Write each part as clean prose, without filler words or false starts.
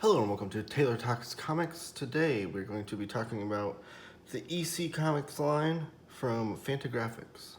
Hello and welcome to Taylor Talks Comics. Today we're going to be talking about the EC Comics line from Fantagraphics.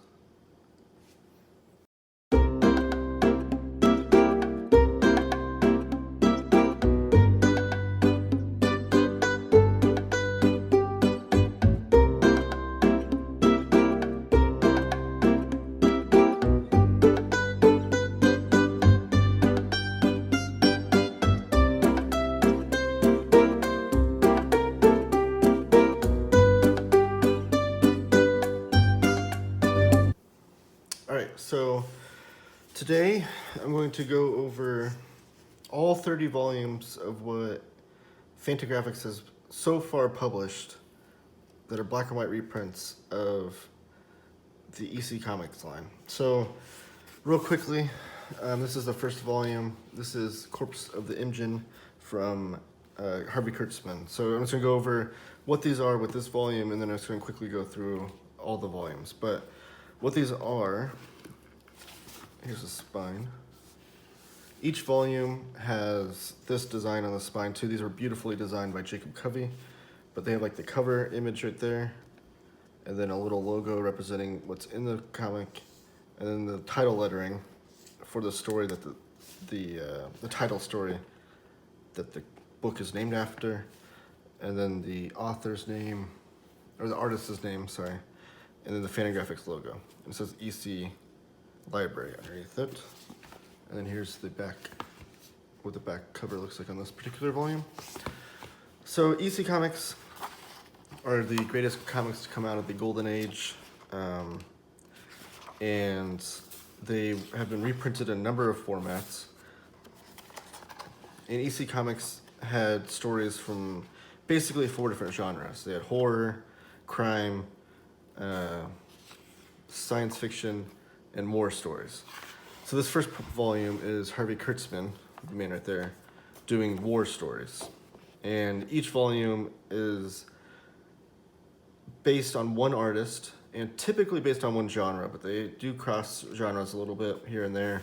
Alright, so today I'm going to go over all 30 volumes of what Fantagraphics has so far published that are black and white reprints of the EC Comics line. So, real quickly, this is the first volume. This is Corpse of the Engine from Harvey Kurtzman. So I'm just going to go over what these are with this volume, and then I'm just going to quickly go through all the volumes. But what these are, here's the spine. Each volume has this design on the spine too. These are beautifully designed by Jacob Covey, but they have like the cover image right there, and then a little logo representing what's in the comic, and then the title lettering for the story that the title story that the book is named after, and then the author's name, or the artist's name, sorry, and then the Fantagraphics logo. And it says EC Library underneath it. And then here's the back, what the back cover looks like on this particular volume. So EC Comics are the greatest comics to come out of the golden age, and they have been reprinted in a number of formats. And EC Comics had stories from basically 4 different genres. They had horror, crime, science fiction, and war stories. So this first volume is Harvey Kurtzman, the man right there, doing war stories. And each volume is based on one artist and typically based on one genre, but they do cross genres a little bit here and there.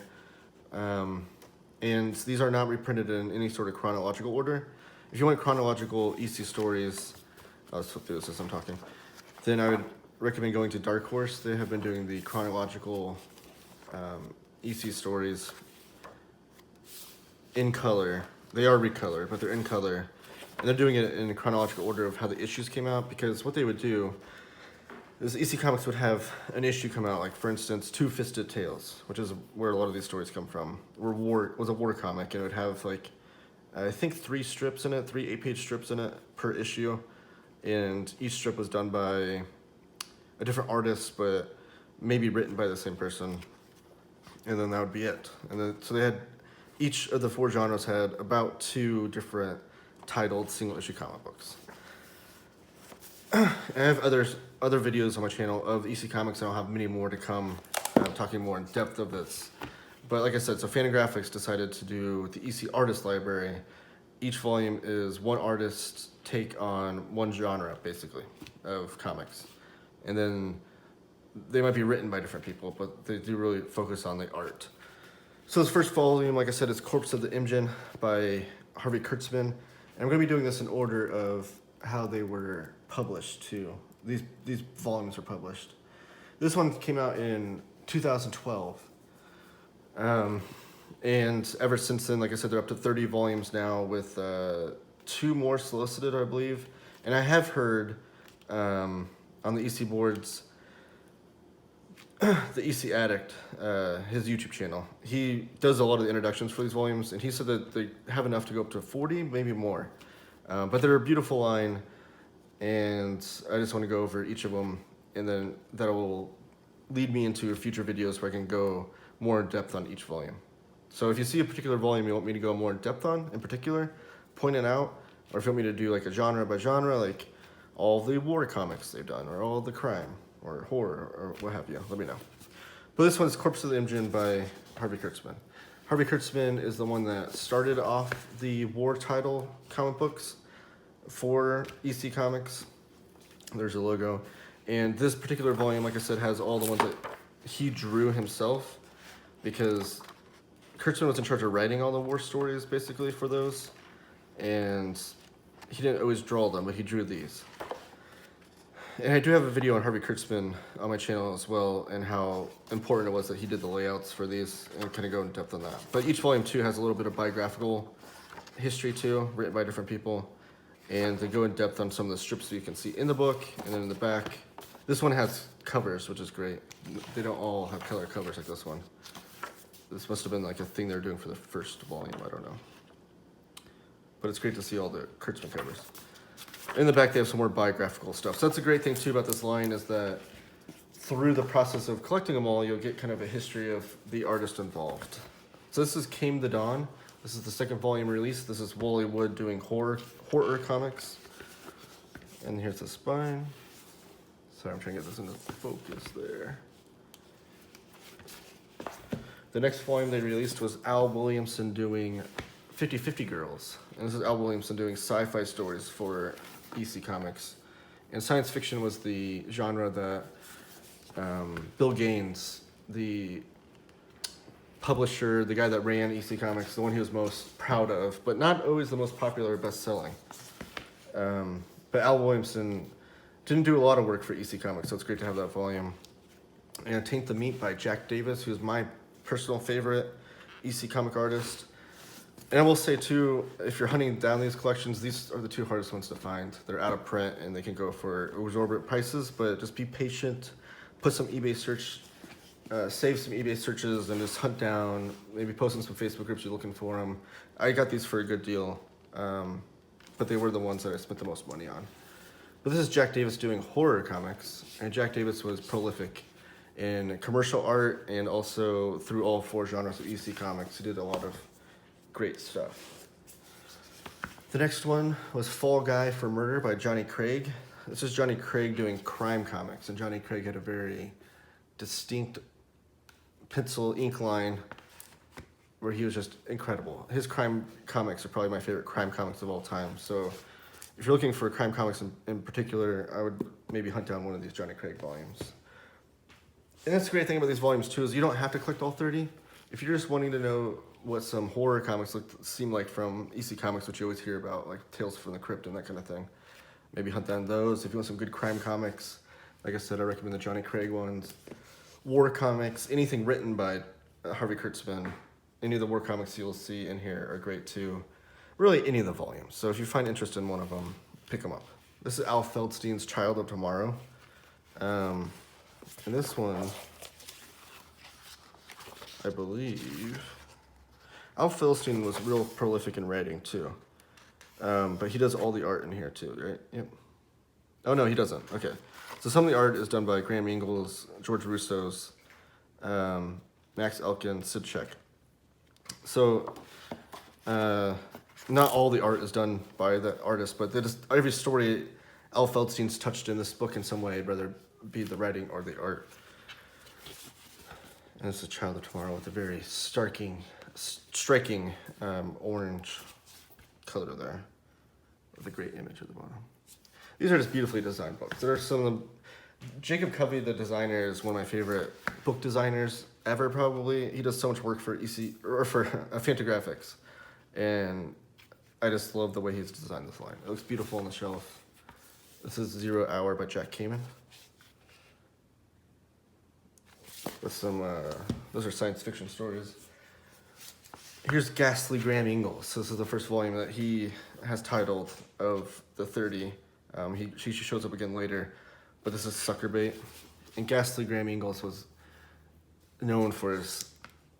And these are not reprinted in any sort of chronological order. If you want chronological EC stories, I'll just flip through this as I'm talking, then I would recommend going to Dark Horse. They have been doing the chronological EC stories in color. They are recolored, but they're in color. And they're doing it in chronological order of how the issues came out, because what they would do is EC Comics would have an issue come out, like for instance, Two-Fisted Tales, which is where a lot of these stories come from. Was a war comic, and it would have like, I think 3 strips in it, 3 8-page strips in it per issue. And each strip was done by a different artist, but maybe written by the same person. And then that would be it. And then, so they had, each of the 4 genres had about 2 different titled single issue comic books. I have other videos on my channel of EC Comics, and I'll have many more to come, talking more in depth of this. But like I said, so Fantagraphics decided to do the EC Artist Library. Each volume is one artist's take on one genre, basically, of comics. And then they might be written by different people, but they do really focus on the art. So this first volume, like I said, is Corpse of the Engine by Harvey Kurtzman. And I'm going to be doing this in order of how they were published too. These volumes were published. This one came out in 2012. And ever since then, like I said, they're up to 30 volumes now with 2 more solicited, I believe. And I have heard on the EC boards, the EC Addict, his YouTube channel, he does a lot of the introductions for these volumes, and he said that they have enough to go up to 40, maybe more. But they're a beautiful line, and I just want to go over each of them, and then that will lead me into future videos where I can go more in depth on each volume. So if you see a particular volume you want me to go more in depth on, in particular, point it out, or if you want me to do like a genre by genre, like all the war comics they've done, or all the crime, or horror, or what have you, let me know. But this one's Corpse of the Engine by Harvey Kurtzman. Harvey Kurtzman is the one that started off the war title comic books for EC Comics. There's a logo. And this particular volume, like I said, has all the ones that he drew himself, because Kurtzman was in charge of writing all the war stories, basically, for those. and he didn't always draw them, but he drew these. And I do have a video on Harvey Kurtzman on my channel as well, and how important it was that he did the layouts for these, and kind of go in depth on that. But each volume too has a little bit of biographical history too, written by different people, and they go in depth on some of the strips that you can see in the book, and then in the back. This one has covers, which is great. They don't all have color covers like this one. This must have been like a thing they were doing for the first volume, I don't know. But it's great to see all the Kurtzman covers. In the back, they have some more biographical stuff. So that's a great thing too about this line, is that through the process of collecting them all, you'll get kind of a history of the artist involved. So this is Came the Dawn. This is the second volume release. This is Wally Wood doing horror comics. And here's the spine. Sorry, I'm trying to get this into focus there. The next volume they released was Al Williamson doing 50/50 Girls. And this is Al Williamson doing sci-fi stories for EC Comics. And science fiction was the genre that Bill Gaines, the publisher, the guy that ran EC Comics, the one he was most proud of, but not always the most popular or best-selling. But Al Williamson didn't do a lot of work for EC Comics, so it's great to have that volume. And Taint the Meat by Jack Davis, who's my personal favorite EC comic artist. And I will say too, if you're hunting down these collections, these are the two hardest ones to find. They're out of print and they can go for exorbitant prices, but just be patient, put some eBay search, save some eBay searches and just hunt down, maybe post in some Facebook groups you're looking for them. I got these for a good deal, but they were the ones that I spent the most money on. But this is Jack Davis doing horror comics, and Jack Davis was prolific in commercial art and also through all four genres of EC Comics. He did a lot of great stuff. The next one was Fall Guy for Murder by Johnny Craig. This is Johnny Craig doing crime comics, and Johnny Craig had a very distinct pencil ink line where he was just incredible. His crime comics are probably my favorite crime comics of all time. So if you're looking for crime comics in particular, I would maybe hunt down one of these Johnny Craig volumes. And that's the great thing about these volumes too, is you don't have to collect all 30. If you're just wanting to know what some horror comics seem like from EC Comics, which you always hear about, like Tales from the Crypt and that kind of thing, maybe hunt down those. If you want some good crime comics, like I said, I recommend the Johnny Craig ones. War comics, anything written by Harvey Kurtzman, any of the war comics you'll see in here are great too. Really, any of the volumes. So if you find interest in one of them, pick them up. This is Al Feldstein's Child of Tomorrow. And this one, I believe, Al Feldstein was real prolific in writing too. But he does all the art in here too, right? Yep. Oh no, he doesn't. Okay. So some of the art is done by Graham Ingels, George Russo's, Max Elkin, Sid Check. So not all the art is done by the artist, but every story Al Feldstein's touched in this book in some way, whether it be the writing or the art. And it's a Child of Tomorrow with a very striking orange color there, with a great image at the bottom. These are just beautifully designed books. There are some of them. Jacob Covey, the designer, is one of my favorite book designers ever, probably. He does so much work for Fantagraphics. And I just love the way he's designed this line. It looks beautiful on the shelf. This is 0 Hour by Jack Kamen. With some, those are science fiction stories. Here's Ghastly Graham Ingels. This is the first volume that he has titled of the 30. She shows up again later, but this is Suckerbait. And Ghastly Graham Ingels was known for his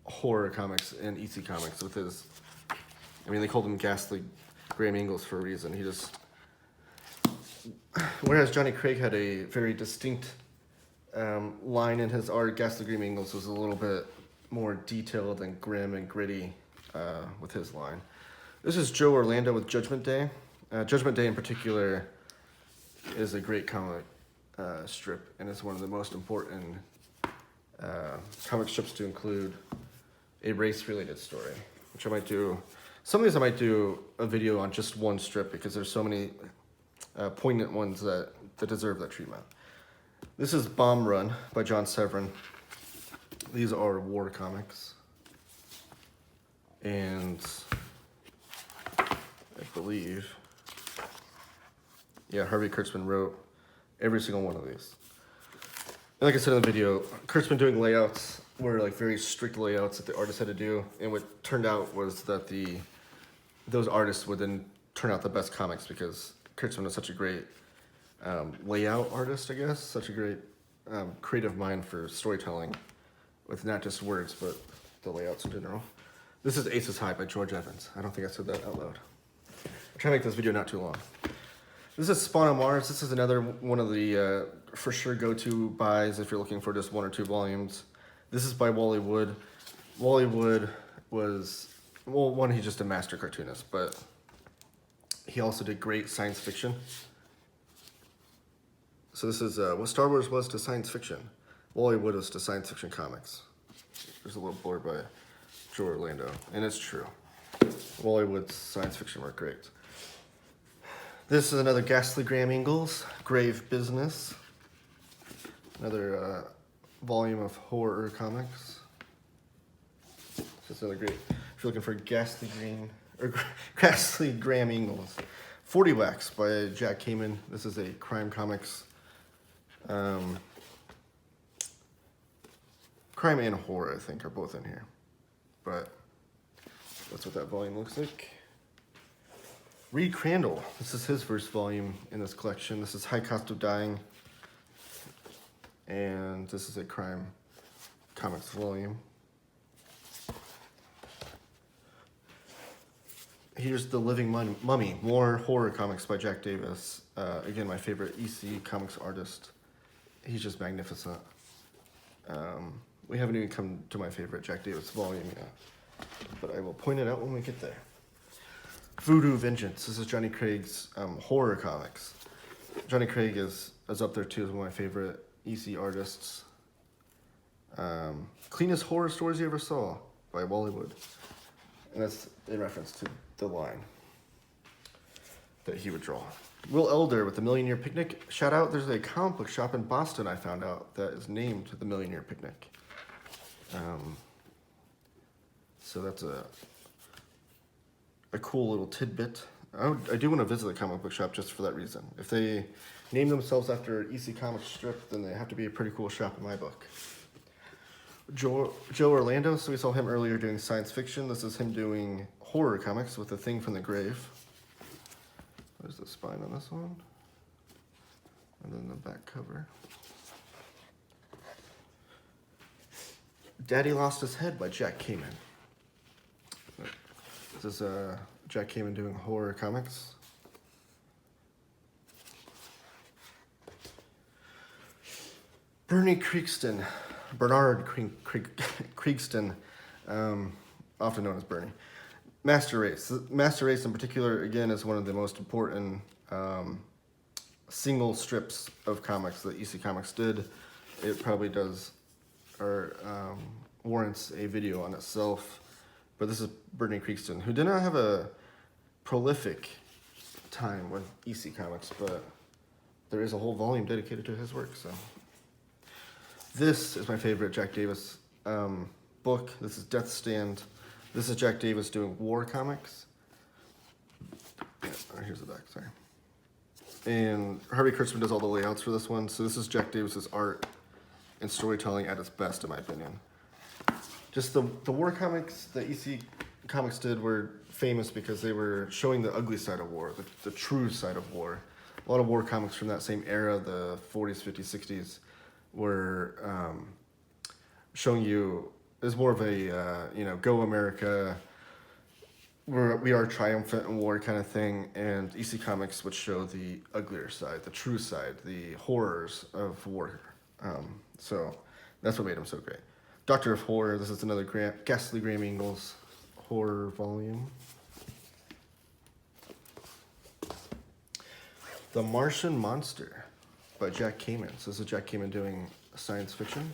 horror comics and EC Comics with his, I mean, they called him Ghastly Graham Ingels for a reason. He just, whereas Johnny Craig had a very distinct line in his art, Ghastly Graham Ingels was a little bit more detailed and grim and gritty with his line. This is Joe Orlando with Judgment Day. Judgment Day in particular is a great comic strip, and it's one of the most important comic strips to include a race-related story, which I might do. Some of these I might do a video on just one strip because there's so many poignant ones that deserve that treatment. This is Bomb Run by John Severin. These are war comics. And I believe. Yeah, Harvey Kurtzman wrote every single one of these. And like I said in the video, Kurtzman doing layouts were like very strict layouts that the artist had to do. And what turned out was that those artists would then turn out the best comics because Kurtzman is such a great layout artist, I guess. Such a great creative mind for storytelling with not just words, but the layouts in general. This is Aces High by George Evans. I don't think I said that out loud. I'm trying to make this video not too long. This is Spawn on Mars. This is another one of the for sure go-to buys if you're looking for just 1 or 2 volumes. This is by Wally Wood. Wally Wood was, well, one, he's just a master cartoonist, but he also did great science fiction. So this is what Star Wars was to science fiction. Wally Wood was to science fiction comics. There's a little blurb by Joe Orlando, and it's true. Wally Wood's science fiction work great. This is another Ghastly Graham Ingels, Grave Business. Another volume of horror comics. This is another great, if you're looking for Ghastly Graham Ingels. 40 Wax by Jack Kamen. This is a crime comics. Crime and horror, I think, are both in here. But that's what that volume looks like. Reed Crandall. This is his first volume in this collection. This is High Cost of Dying. And this is a crime comics volume. Here's The Living Mummy. More horror comics by Jack Davis. Again, my favorite EC Comics artist. He's just magnificent. We haven't even come to my favorite Jack Davis volume yet, but I will point it out when we get there. Voodoo Vengeance. This is Johnny Craig's horror comics. Johnny Craig is up there too as one of my favorite EC artists. Cleanest horror stories you ever saw by Wally Wood. And that's in reference to the line that he would draw. Will Elder with the Million Year Picnic. Shout out, there's a comic book shop in Boston I found out that is named the Million Year Picnic. So that's a cool little tidbit. I do want to visit the comic book shop just for that reason. If they name themselves after an EC Comics strip, then they have to be a pretty cool shop in my book. Joe Orlando, so we saw him earlier doing science fiction. This is him doing horror comics with The Thing from the Grave. There's the spine on this one. And then the back cover. Daddy Lost His Head by Jack Kamen. This is Jack Kamen doing horror comics. Bernard Kriegston, often known as Bernie. Master Race. Master Race in particular, again, is one of the most important single strips of comics that EC Comics did. It probably does, or warrants a video on itself. But this is Bernie Kriegston, who did not have a prolific time with EC Comics, but there is a whole volume dedicated to his work. So this is my favorite Jack Davis book. This is Death Stand. This is Jack Davis doing war comics. Yeah, here's the back, sorry. And Harvey Kurtzman does all the layouts for this one. So this is Jack Davis's art and storytelling at its best, in my opinion. Just the war comics that EC Comics did were famous because they were showing the ugly side of war, the true side of war. A lot of war comics from that same era, the 40s, 50s, 60s, were showing you as more of a, go America, we are triumphant in war kind of thing. And EC Comics would show the uglier side, the true side, the horrors of war. So that's what made him so great. Doctor of Horror, this is another Ghastly Graham Ingels horror volume. The Martian Monster by Jack Kamen. So this is Jack Kamen doing science fiction.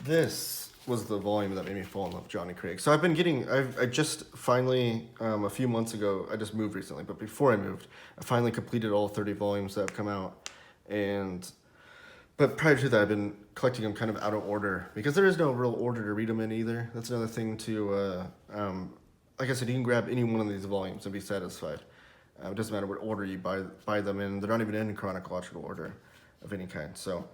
This was the volume that made me fall in love with Johnny Craig. So I just finally, a few months ago, I just moved recently, but before I moved, I finally completed all 30 volumes that have come out. And But prior to that, I've been collecting them kind of out of order because there is no real order to read them in either. That's another thing to, like I said, you can grab any one of these volumes and be satisfied. It doesn't matter what order you buy them in. They're not even in chronological order of any kind. So,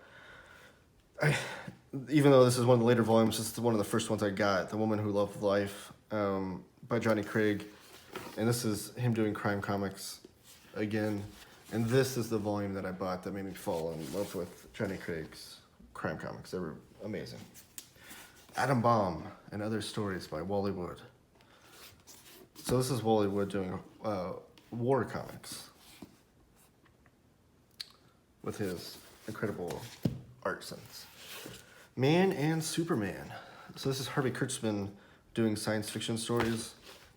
even though this is one of the later volumes, this is one of the first ones I got, The Woman Who Loved Life, by Johnny Craig. And this is him doing crime comics again. And this is the volume that I bought that made me fall in love with Johnny Craig's crime comics. They were amazing. Atom Bomb and Other Stories by Wally Wood. So this is Wally Wood doing war comics with his incredible art sense. Man and Superman. So this is Harvey Kurtzman doing science fiction stories.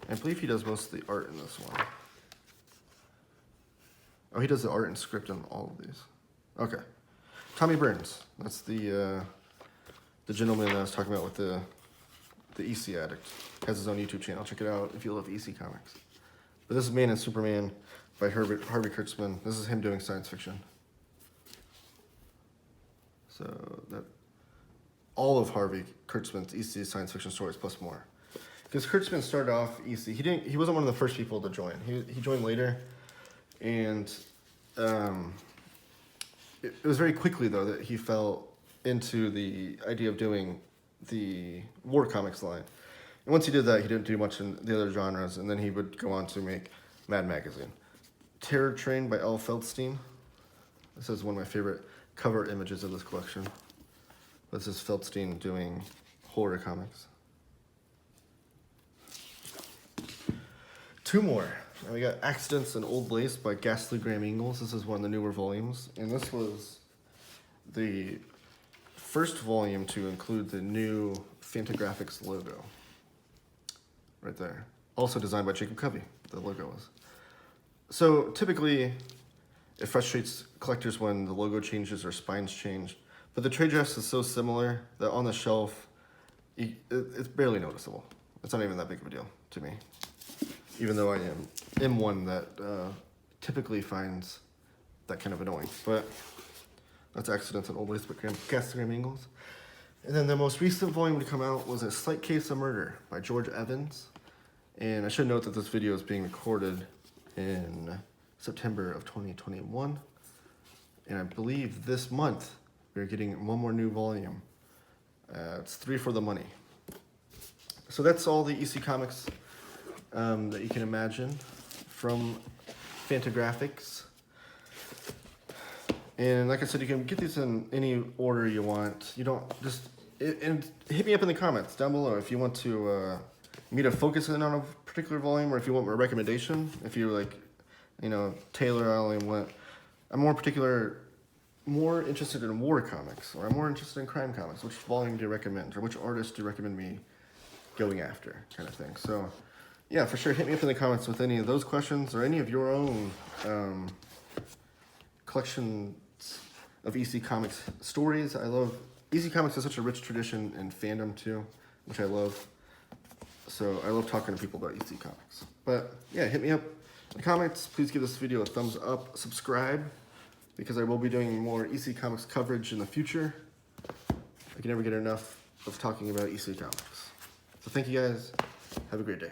I believe he does most of the art in this one. Oh, he does the art and script in all of these. Okay. Tommy Burns. That's the gentleman that I was talking about with the EC Addict. Has his own YouTube channel. Check it out if you love EC comics. But this is Man and Superman by Harvey Kurtzman. This is him doing science fiction. So that all of Harvey Kurtzman's EC science fiction stories plus more. Because Kurtzman started off EC. He wasn't one of the first people to join. He joined later. And it was very quickly, though, that he fell into the idea of doing the war comics line. And once he did that, he didn't do much in the other genres, and then he would go on to make Mad Magazine. Terror Train by L. Feldstein. This is one of my favorite cover images of this collection. This is Feldstein doing horror comics. Two more. We got Accidents and Old Lace by Ghastly Graham Ingels. This is one of the newer volumes. And this was the first volume to include the new Fantagraphics logo. Right there. Also designed by Jacob Covey, the logo was. So typically, it frustrates collectors when the logo changes or spines change. But the trade dress is so similar that on the shelf, it's barely noticeable. It's not even that big of a deal to me. Even though I am one that typically finds that kind of annoying. But that's Accidents and Old Lace by Ghastly Graham Ingels. And then the most recent volume to come out was A Slight Case of Murder by George Evans. And I should note that this video is being recorded in September of 2021. And I believe this month we're getting one more new volume. It's 3 for the money. So that's all the EC Comics that you can imagine from Fantagraphics. And like I said, you can get these in any order you want. You don't just, and hit me up in the comments down below if you want to me to focus in on a particular volume, or if you want a recommendation. If you like, Taylor, I'm more interested in war comics, or I'm more interested in crime comics. Which volume do you recommend, or which artist do you recommend me going after, kind of thing. So yeah, for sure, hit me up in the comments with any of those questions or any of your own collections of EC Comics stories. I love, EC Comics is such a rich tradition and fandom too, which I love. So I love talking to people about EC Comics. But yeah, hit me up in the comments. Please give this video a thumbs up, subscribe, because I will be doing more EC Comics coverage in the future. I can never get enough of talking about EC Comics. So thank you guys. Have a great day.